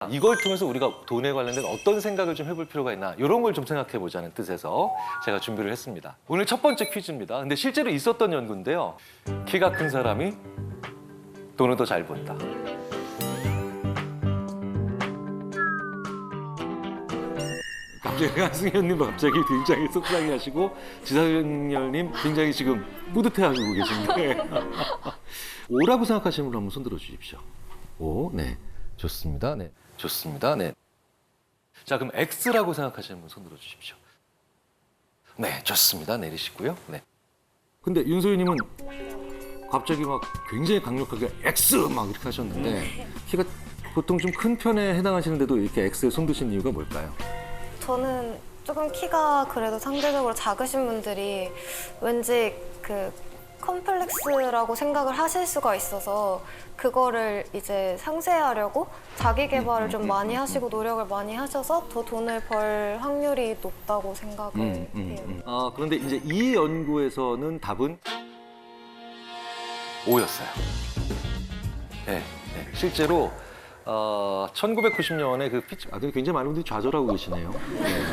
이걸 통해서 우리가 돈에 관련된 어떤 생각을 좀 해볼 필요가 있나 이런 걸 좀 생각해 보자는 뜻에서 제가 준비를 했습니다. 오늘 첫 번째 퀴즈입니다. 근데 실제로 있었던 연구인데요. 키가 큰 사람이 돈을 더 잘 번다. 갑자기 한승현님 갑자기 굉장히 속상해하시고 지상렬님 굉장히 지금 뿌듯해하시고 계신데 오라고 생각하시는 분 한번 손들어 주십시오. 오, 네, 좋습니다. 네, 좋습니다. 네. 자, 그럼 X라고 생각하시는 분 손들어 주십시오. 네, 좋습니다. 내리시고요. 네. 근데 윤소희님은 갑자기 막 굉장히 강력하게 X 막 이렇게 하셨는데 키가 보통 좀 큰 편에 해당하시는데도 이렇게 X에 손드신 이유가 뭘까요? 저는 조금 키가 그래도 상대적으로 작으신 분들이 왠지 그 컴플렉스라고 생각을 하실 수가 있어서 그거를 이제 상쇄하려고 자기 개발을 좀 많이 하시고 노력을 많이 하셔서 더 돈을 벌 확률이 높다고 생각을 해요. 그런데 이제 이 연구에서는 답은 O였어요. 네, 네. 실제로 1990년에 그 굉장히 많은 분들이 좌절하고 계시네요. 네.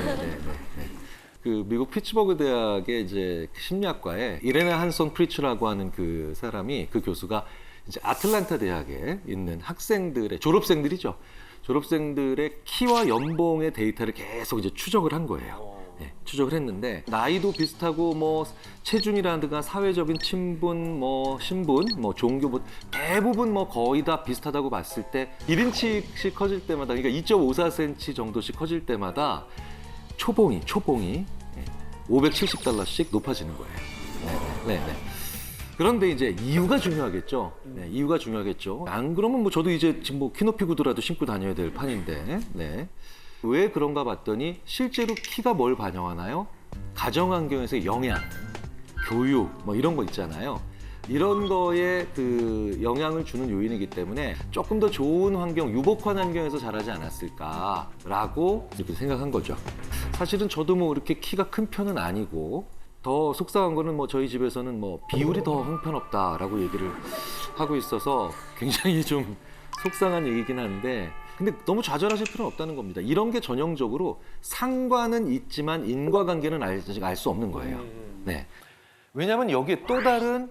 그 미국 피츠버그 대학의 이제 심리학과에 이레나 한송 프리츠라고 하는 그 사람이 그 교수가 이제 아틀란타 대학에 있는 학생들의 졸업생들이죠. 졸업생들의 키와 연봉의 데이터를 계속 이제 추적을 한 거예요. 네, 추적을 했는데 나이도 비슷하고 뭐 체중이라든가 사회적인 친분, 뭐 신분, 뭐 종교 뭐 대부분 뭐 거의 다 비슷하다고 봤을 때 1인치씩 커질 때마다 그러니까 2.54cm 정도씩 커질 때마다 초봉이 $570씩 높아지는 거예요. 네. 그런데 이제 이유가 중요하겠죠. 네, 이유가 중요하겠죠. 안 그러면 뭐 저도 이제 지금 뭐 키높이 구두라도 신고 다녀야 될 판인데. 네. 왜 그런가 봤더니 실제로 키가 뭘 반영하나요? 가정 환경에서의 영향, 교육 뭐 이런 거 있잖아요. 이런 거에 그 영향을 주는 요인이기 때문에 조금 더 좋은 환경, 유복한 환경에서 자라지 않았을까라고 이렇게 생각한 거죠. 사실은 저도 뭐 이렇게 키가 큰 편은 아니고 더 속상한 거는 뭐 저희 집에서는 뭐 비율이 더 형편없다라고 얘기를 하고 있어서 굉장히 좀 속상한 얘기긴 한데 근데 너무 좌절하실 필요는 없다는 겁니다. 이런 게 전형적으로 상관은 있지만 인과관계는 알 수 없는 거예요. 네. 왜냐하면 여기에 또 다른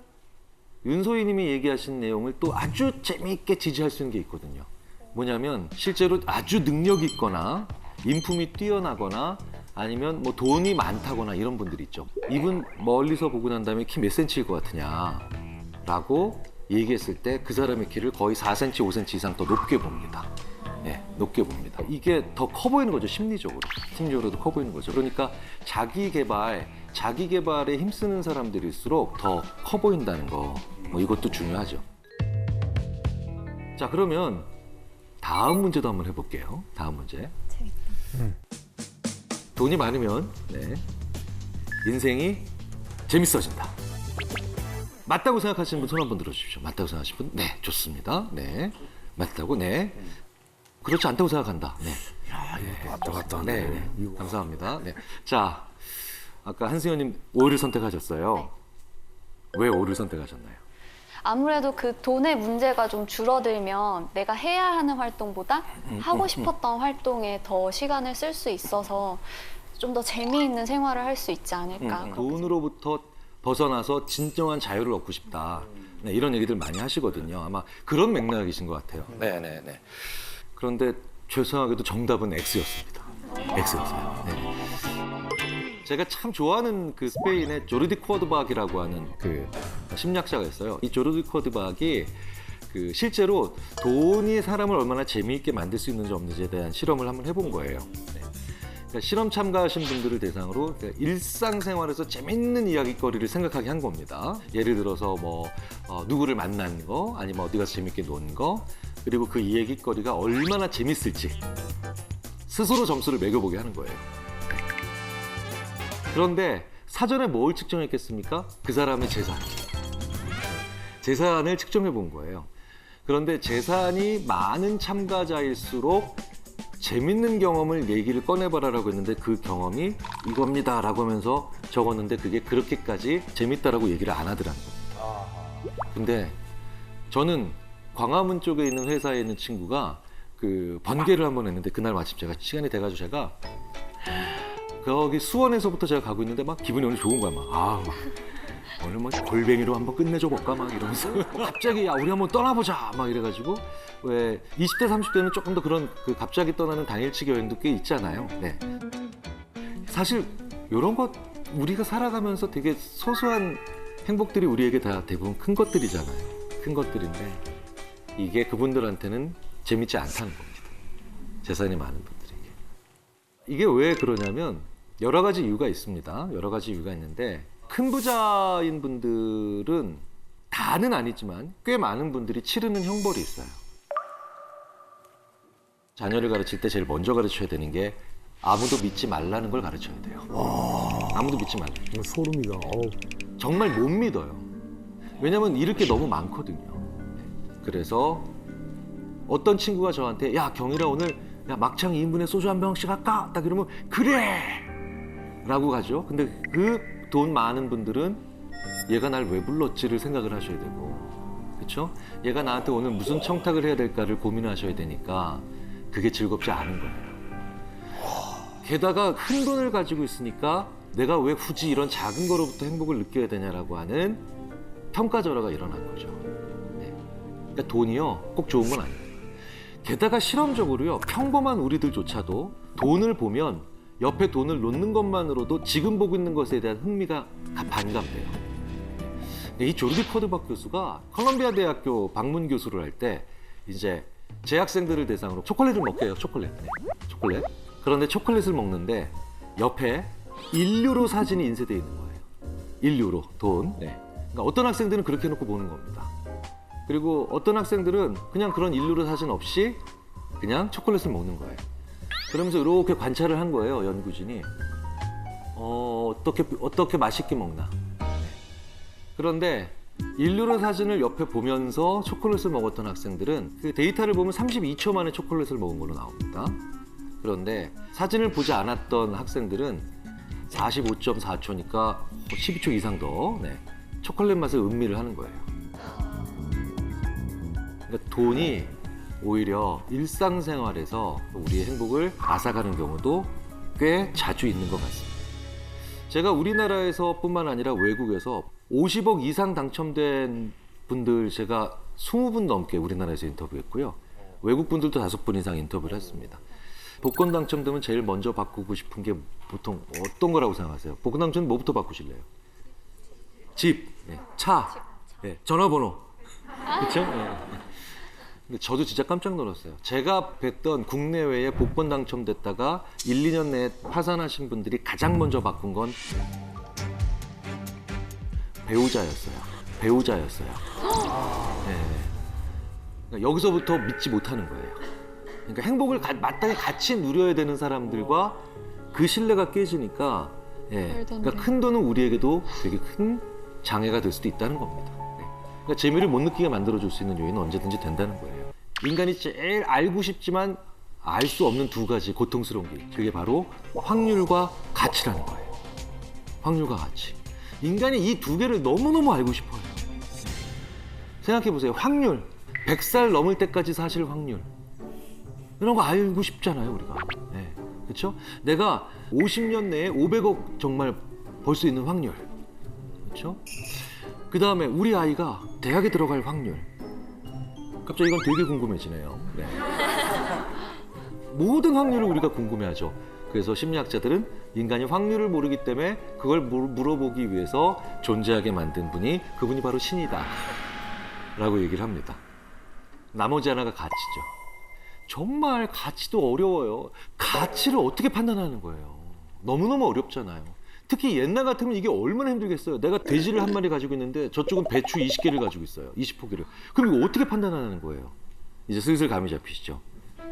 윤소희 님이 얘기하신 내용을 또 아주 재미있게 지지할 수 있는 게 있거든요. 뭐냐면 실제로 아주 능력이 있거나 인품이 뛰어나거나 아니면 뭐 돈이 많다거나 이런 분들이 있죠. 이분 멀리서 보고 난 다음에 키 몇 센치일 것 같으냐 라고 얘기했을 때 그 사람의 키를 거의 4cm, 5cm 이상 더 높게 봅니다. 네, 높게 봅니다. 이게 더 커 보이는 거죠, 심리적으로도 커 보이는 거죠. 그러니까 자기 개발에 힘쓰는 사람들일수록 더 커 보인다는 거, 뭐 이것도 중요하죠. 자, 그러면 다음 문제도 한번 해볼게요. 다음 문제. 재밌다. 돈이 많으면 인생이 재밌어진다. 맞다고 생각하시는 분 손 한번 들어주십시오. 맞다고 생각하시는 분? 네, 좋습니다. 네, 맞다고? 네. 그렇지 않다고 생각한다. 네. 야, 이거 왔다 갔다 하네. 네. 감사합니다. 네. 자, 아까 한승현님 O를 선택하셨어요. 네. 왜 O를 선택하셨나요? 아무래도 그 돈의 문제가 좀 줄어들면 내가 해야 하는 활동보다 하고 싶었던 활동에 더 시간을 쓸 수 있어서 좀 더 재미있는 생활을 할 수 있지 않을까. 그렇게 돈으로부터 벗어나서 진정한 자유를 얻고 싶다. 네, 이런 얘기들 많이 하시거든요. 아마 그런 맥락이신 것 같아요. 네. 그런데 죄송하게도 정답은 X였습니다. X였어요. 네. 제가 참 좋아하는 그 스페인의 조르디 코르도박이라고 하는 그 심리학자가 있어요. 이 조르디 코르도박이 그 실제로 돈이 사람을 얼마나 재미있게 만들 수 있는지 없는지에 대한 실험을 한번 해본 거예요. 네. 그러니까 실험 참가하신 분들을 대상으로 일상생활에서 재밌는 이야기거리를 생각하게 한 겁니다. 예를 들어서 뭐 누구를 만난 거, 아니면 어디 가서 재밌게 논 거, 그리고 그 이야기거리가 얼마나 재밌을지 스스로 점수를 매겨보게 하는 거예요. 그런데 사전에 뭘 측정했겠습니까? 그 사람의 재산을 측정해 본 거예요. 그런데 재산이 많은 참가자일수록 재밌는 경험을 얘기를 꺼내봐라라고 했는데 그 경험이 이겁니다 라고 하면서 적었는데 그게 그렇게까지 재밌다라고 얘기를 안 하더라는 거예요. 근데 저는 광화문 쪽에 있는 회사에 있는 친구가 그 번개를 한번 했는데 그날 마침 제가 시간이 돼가지고 제가 거기 수원에서부터 제가 가고 있는데 막 기분이 오늘 좋은 거야 막. 오늘 뭐 골뱅이로 한번 끝내줘 볼까 막 이러면서 갑자기 야 우리 한번 떠나보자 막 이래가지고 왜 20대 30대는 조금 더 그런 그 갑자기 떠나는 당일치기 여행도 꽤 있잖아요. 네. 사실 이런 것 우리가 살아가면서 되게 소소한 행복들이 우리에게 다 대부분 큰 것들이잖아요. 큰 것들인데 이게 그분들한테는 재밌지 않다는 겁니다. 재산이 많은 분들에게. 이게 왜 그러냐면 여러 가지 이유가 있습니다. 여러 가지 이유가 있는데 큰 부자인 분들은 다는 아니지만 꽤 많은 분들이 치르는 형벌이 있어요. 자녀를 가르칠 때 제일 먼저 가르쳐야 되는 게 아무도 믿지 말라는 걸 가르쳐야 돼요. 아무도 믿지 말라. 소름이다. 정말 못 믿어요. 왜냐면 잃을 게 너무 많거든요. 그래서 어떤 친구가 저한테 야 경일아 오늘 야 막창 2인분에 소주 한 병씩 할까? 딱 이러면 그래! 라고 가죠. 근데 그 돈 많은 분들은 얘가 날 왜 불렀지를 생각을 하셔야 되고 그렇죠? 얘가 나한테 오늘 무슨 청탁을 해야 될까를 고민하셔야 되니까 그게 즐겁지 않은 거예요. 게다가 큰 돈을 가지고 있으니까 내가 왜 굳이 이런 작은 거로부터 행복을 느껴야 되냐라고 하는 평가절하가 일어난 거죠. 네. 그러니까 돈이요 꼭 좋은 건 아니에요. 게다가 실험적으로요 평범한 우리들조차도 돈을 보면 옆에 돈을 놓는 것만으로도 지금 보고 있는 것에 대한 흥미가 반감돼요. 이 조르디 퍼드박 교수가 컬럼비아 대학교 방문 교수를 할 때 이제 재학생들을 대상으로 초콜릿을 먹게 해요. 초콜릿. 네. 초콜릿. 그런데 초콜릿을 먹는데 옆에 1유로 사진이 인쇄되어 있는 거예요. 1유로 돈. 네. 그러니까 어떤 학생들은 그렇게 해놓고 보는 겁니다. 그리고 어떤 학생들은 그냥 그런 1유로 사진 없이 그냥 초콜릿을 먹는 거예요. 그러면서 이렇게 관찰을 한 거예요, 연구진이. 어떻게 맛있게 먹나. 그런데 1유로 사진을 옆에 보면서 초콜릿을 먹었던 학생들은 그 데이터를 보면 32초 만에 초콜릿을 먹은 걸로 나옵니다. 그런데 사진을 보지 않았던 학생들은 45.4초니까 12초 이상 더 초콜릿 맛을 음미를 하는 거예요. 그러니까 돈이 오히려 일상생활에서 우리의 행복을 앗아가는 경우도 꽤 자주 있는 것 같습니다. 제가 우리나라에서 뿐만 아니라 외국에서 50억 이상 당첨된 분들 제가 20분 넘게 우리나라에서 인터뷰했고요. 외국 분들도 5분 이상 인터뷰를 했습니다. 복권 당첨되면 제일 먼저 바꾸고 싶은 게 보통 어떤 거라고 생각하세요? 복권 당첨 뭐부터 바꾸실래요? 집, 차, 전화번호. 그렇죠? 근데 저도 진짜 깜짝 놀랐어요. 제가 뵀던 국내외에 복권 당첨됐다가 1, 2년 내에 파산하신 분들이 가장 먼저 바꾼 건 배우자였어요. 그러니까 여기서부터 믿지 못하는 거예요. 그러니까 행복을 마땅히 같이 누려야 되는 사람들과 그 신뢰가 깨지니까 그러니까 큰 돈은 우리에게도 되게 큰 장애가 될 수도 있다는 겁니다. 그러니까 재미를 못 느끼게 만들어줄 수 있는 요인은 언제든지 된다는 거예요. 인간이 제일 알고 싶지만 알 수 없는 두 가지 고통스러운 게 그게 바로 확률과 가치라는 거예요. 확률과 가치. 인간이 이 두 개를 너무너무 알고 싶어요. 생각해보세요. 확률. 100살 넘을 때까지 사실 확률. 이런 거 알고 싶잖아요, 우리가. 그렇죠? 내가 50년 내에 500억 정말 벌 수 있는 확률. 그렇죠? 그 다음에 우리 아이가 대학에 들어갈 확률. 갑자기 이건 되게 궁금해지네요. 모든 확률을 우리가 궁금해하죠. 그래서 심리학자들은 인간이 확률을 모르기 때문에 그걸 물어보기 위해서 존재하게 만든 분이 그분이 바로 신이다 라고 얘기를 합니다. 나머지 하나가 가치죠. 정말 가치도 어려워요. 가치를 어떻게 판단하는 거예요. 너무너무 어렵잖아요. 특히 옛날 같으면 이게 얼마나 힘들겠어요. 내가 돼지를 한 마리 가지고 있는데 저쪽은 배추 20개를 가지고 있어요. 20포기를. 그럼 이거 어떻게 판단하는 거예요? 이제 슬슬 감이 잡히시죠?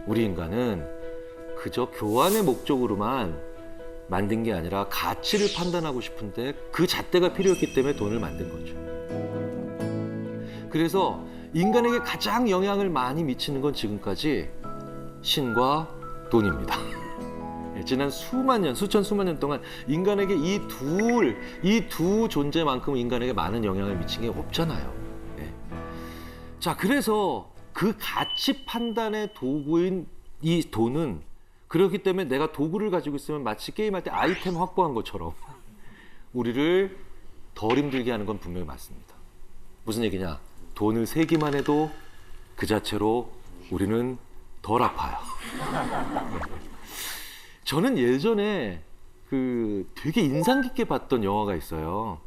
우리 인간은 그저 교환의 목적으로만 만든 게 아니라 가치를 판단하고 싶은데 그 잣대가 필요했기 때문에 돈을 만든 거죠. 그래서 인간에게 가장 영향을 많이 미치는 건 지금까지 신과 돈입니다. 지난 수만 년, 수천 년 동안 인간에게 이 두 존재만큼 인간에게 많은 영향을 미친 게 없잖아요. 자, 그래서 그 가치 판단의 도구인 이 돈은 그렇기 때문에 내가 도구를 가지고 있으면 마치 게임할 때 아이템 확보한 것처럼 우리를 덜 힘들게 하는 건 분명히 맞습니다. 무슨 얘기냐? 돈을 세기만 해도 그 자체로 우리는 덜 아파요. 저는 예전에 그 되게 인상 깊게 봤던 영화가 있어요.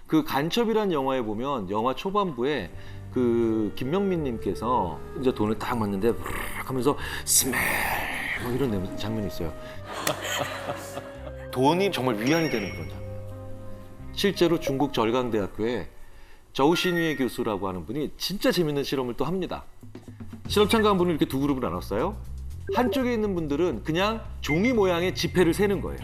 그 간첩이란 영화에 보면 영화 초반부에 그 김명민 님께서 이제 돈을 딱 맞는데 하면서 스멜 뭐 이런 장면이 있어요. 돈이 정말 위안이 되는 그런 장면. 실제로 중국 절강대학교에 저우신위의 교수라고 하는 분이 진짜 재밌는 실험을 또 합니다. 실험 참가한 분을 이렇게 두 그룹을 나눴어요. 한쪽에 있는 분들은 그냥 종이 모양의 지폐를 세는 거예요.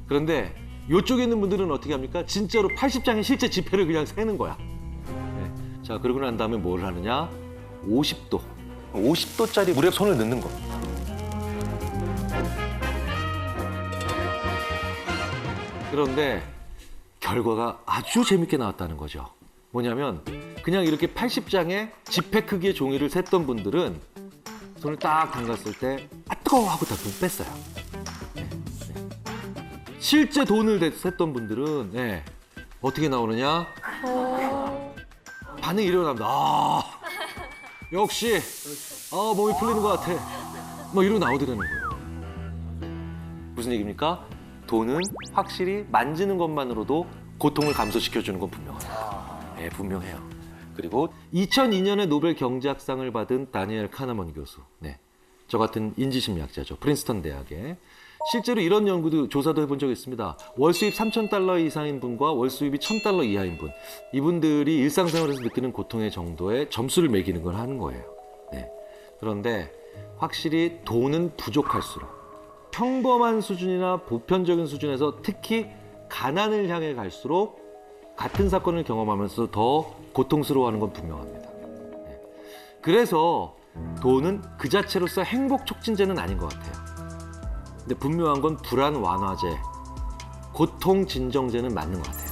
그런데 이쪽에 있는 분들은 어떻게 합니까? 진짜로 80장의 실제 지폐를 그냥 세는 거야. 네. 자, 그러고 난 다음에 뭘 하느냐? 50도짜리 물에 손을 넣는 겁니다. 그런데 결과가 아주 재밌게 나왔다는 거죠. 뭐냐면 그냥 이렇게 80장의 지폐 크기의 종이를 셌던 분들은 손을 딱 담갔을 때 뜨거워 하고 다 돈 뺐어요. 네. 실제 돈을 셌던 분들은 네. 어떻게 나오느냐? 반응이 일어납니다. 역시 몸이 풀리는 것 같아. 뭐 이러고 나오더라는 거예요. 무슨 얘기입니까? 돈은 확실히 만지는 것만으로도 고통을 감소시켜주는 건 분명하다. 네, 분명해요. 그리고 2002년에 노벨 경제학상을 받은 다니엘 카네먼 교수. 네, 저 같은 인지심리학자죠. 프린스턴 대학에. 실제로 이런 연구도 조사도 해본 적이 있습니다. 월 수입 3,000달러 이상인 분과 월 수입이 1,000달러 이하인 분. 이분들이 일상생활에서 느끼는 고통의 정도에 점수를 매기는 걸 하는 거예요. 네. 그런데 확실히 돈은 부족할수록 평범한 수준이나 보편적인 수준에서 특히 가난을 향해 갈수록 같은 사건을 경험하면서 더 고통스러워하는 건 분명합니다. 네. 그래서 돈은 그 자체로서 행복 촉진제는 아닌 것 같아요. 근데 분명한 건 불안 완화제, 고통 진정제는 맞는 것 같아요.